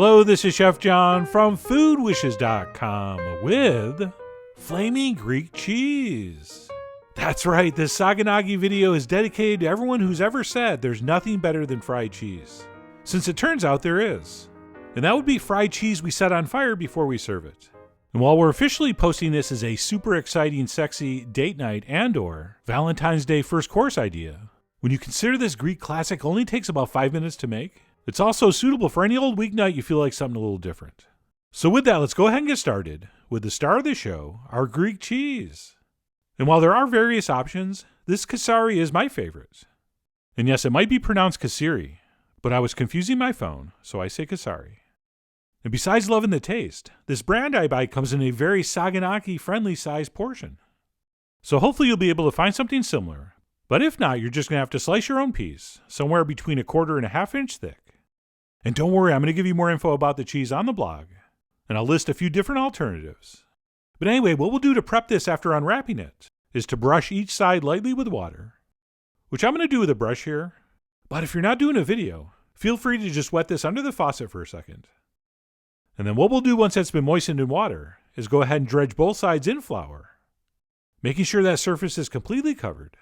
Hello, this is Chef John from foodwishes.com with Flaming Greek Cheese. That's right, this Saganaki video is dedicated to everyone who's ever said there's nothing better than fried cheese. Since it turns out there is. And that would be fried cheese we set on fire before we serve it. And while we're officially posting this as a super exciting, sexy date night and/or Valentine's Day first course idea, when you consider this Greek classic only takes about 5 minutes to make, it's also suitable for any old weeknight you feel like something a little different. So with that, let's go ahead and get started with the star of the show, our Greek cheese. And while there are various options, this kasari is my favorite. And yes, it might be pronounced kasiri, but I was confusing my phone, so I say kasari. And besides loving the taste, this brand I buy comes in a very Saganaki-friendly size portion. So hopefully you'll be able to find something similar, but if not, you're just going to have to slice your own piece, somewhere between 1/4 and 1/2 inch thick. And don't worry, I'm going to give you more info about the cheese on the blog, and I'll list a few different alternatives. But anyway, what we'll do to prep this after unwrapping it is to brush each side lightly with water, which I'm going to do with a brush here, but if you're not doing a video, feel free to just wet this under the faucet for a second. And then what we'll do once it's been moistened in water is go ahead and dredge both sides in flour, making sure that surface is completely covered.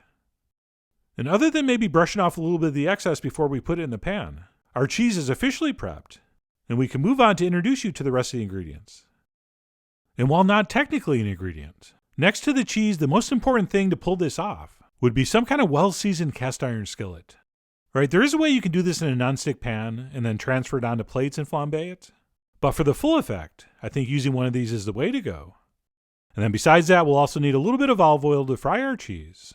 And other than maybe brushing off a little bit of the excess before we put it in the pan, our cheese is officially prepped, and we can move on to introduce you to the rest of the ingredients. And while not technically an ingredient, next to the cheese, the most important thing to pull this off would be some kind of well-seasoned cast iron skillet. Right, there is a way you can do this in a nonstick pan and then transfer it onto plates and flambe it, but for the full effect, I think using one of these is the way to go. And then besides that, we'll also need a little bit of olive oil to fry our cheese,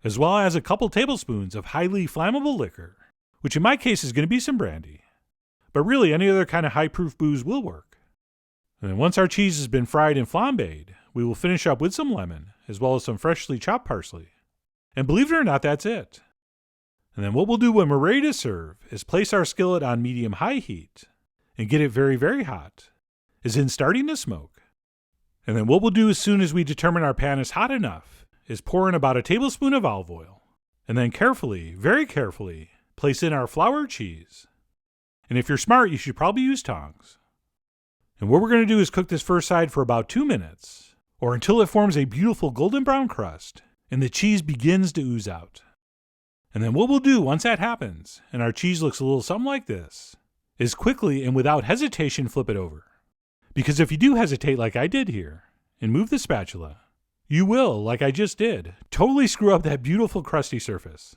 as well as a couple tablespoons of highly flammable liquor, which in my case is going to be some brandy. But really, any other kind of high-proof booze will work. And then once our cheese has been fried and flambéed, we will finish up with some lemon, as well as some freshly chopped parsley. And believe it or not, that's it. And then what we'll do when we're ready to serve is place our skillet on medium-high heat and get it very, very hot, as in starting to smoke. And then what we'll do as soon as we determine our pan is hot enough is pour in about a tablespoon of olive oil, and then carefully, very carefully, place in our flour cheese. And if you're smart, you should probably use tongs. And what we're going to do is cook this first side for about 2 minutes, or until it forms a beautiful golden brown crust and the cheese begins to ooze out. And then what we'll do once that happens, and our cheese looks a little something like this, is quickly and without hesitation flip it over. Because if you do hesitate like I did here, and move the spatula, you will, like I just did, totally screw up that beautiful crusty surface.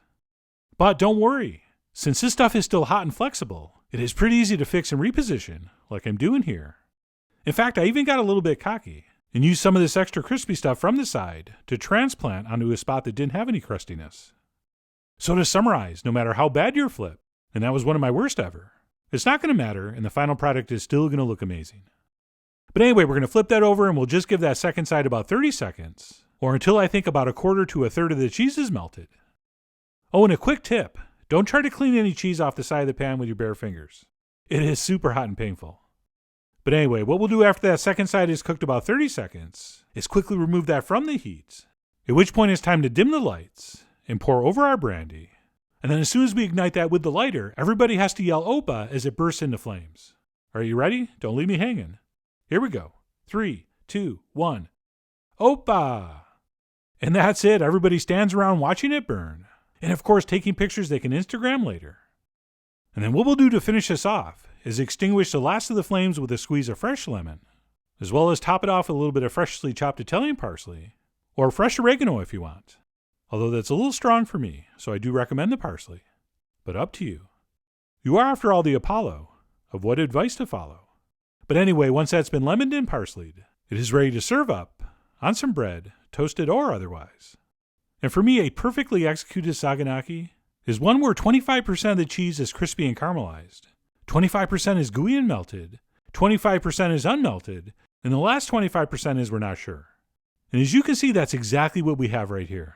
But don't worry, since this stuff is still hot and flexible, it is pretty easy to fix and reposition, like I'm doing here. In fact, I even got a little bit cocky and used some of this extra crispy stuff from the side to transplant onto a spot that didn't have any crustiness. So to summarize, no matter how bad your flip, and that was one of my worst ever, it's not going to matter and the final product is still going to look amazing. But anyway, we're going to flip that over and we'll just give that second side about 30 seconds, or until I think about 1/4 to 1/3 of the cheese is melted. Oh, and a quick tip, don't try to clean any cheese off the side of the pan with your bare fingers. It is super hot and painful. But anyway, what we'll do after that second side is cooked about 30 seconds is quickly remove that from the heat, at which point it's time to dim the lights and pour over our brandy. And then as soon as we ignite that with the lighter, everybody has to yell "Opa" as it bursts into flames. Are you ready? Don't leave me hanging. Here we go. 3, 2, 1. Opa! And that's it. Everybody stands around watching it burn. And of course, taking pictures they can Instagram later. And then what we'll do to finish this off is extinguish the last of the flames with a squeeze of fresh lemon, as well as top it off with a little bit of freshly chopped Italian parsley, or fresh oregano if you want. Although that's a little strong for me, so I do recommend the parsley. But up to you. You are, after all, the Apollo of what advice to follow. But anyway, once that's been lemoned and parsleyed, it is ready to serve up on some bread, toasted or otherwise. And for me, a perfectly executed Saganaki is one where 25% of the cheese is crispy and caramelized, 25% is gooey and melted, 25% is unmelted, and the last 25% is we're not sure. And as you can see, that's exactly what we have right here.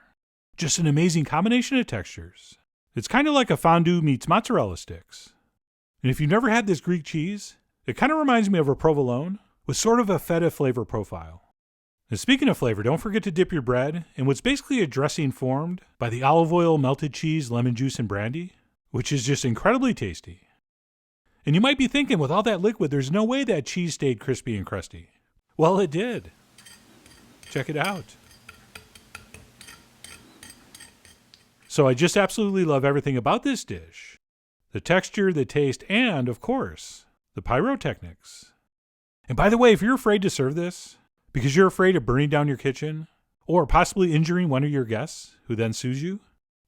Just an amazing combination of textures. It's kind of like a fondue meets mozzarella sticks. And if you've never had this Greek cheese, it kind of reminds me of a provolone with sort of a feta flavor profile. And speaking of flavor, don't forget to dip your bread in what's basically a dressing formed by the olive oil, melted cheese, lemon juice, and brandy, which is just incredibly tasty. And you might be thinking, with all that liquid, there's no way that cheese stayed crispy and crusty. Well, it did. Check it out. So I just absolutely love everything about this dish. The texture, the taste, and, of course, the pyrotechnics. And by the way, if you're afraid to serve this, because you're afraid of burning down your kitchen, or possibly injuring one of your guests, who then sues you,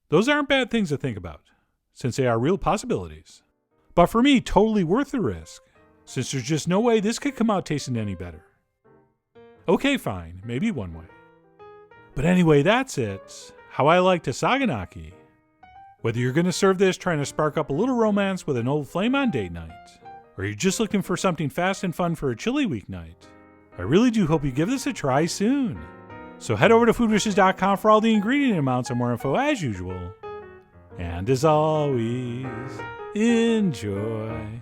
those aren't bad things to think about, since they are real possibilities. But for me, totally worth the risk, since there's just no way this could come out tasting any better. Okay, fine, maybe one way. But anyway, that's it. How I like to Saganaki. Whether you're going to serve this trying to spark up a little romance with an old flame on date night, or you're just looking for something fast and fun for a chilly weeknight, I really do hope you give this a try soon. So head over to foodwishes.com for all the ingredient amounts and more info as usual. And as always, enjoy.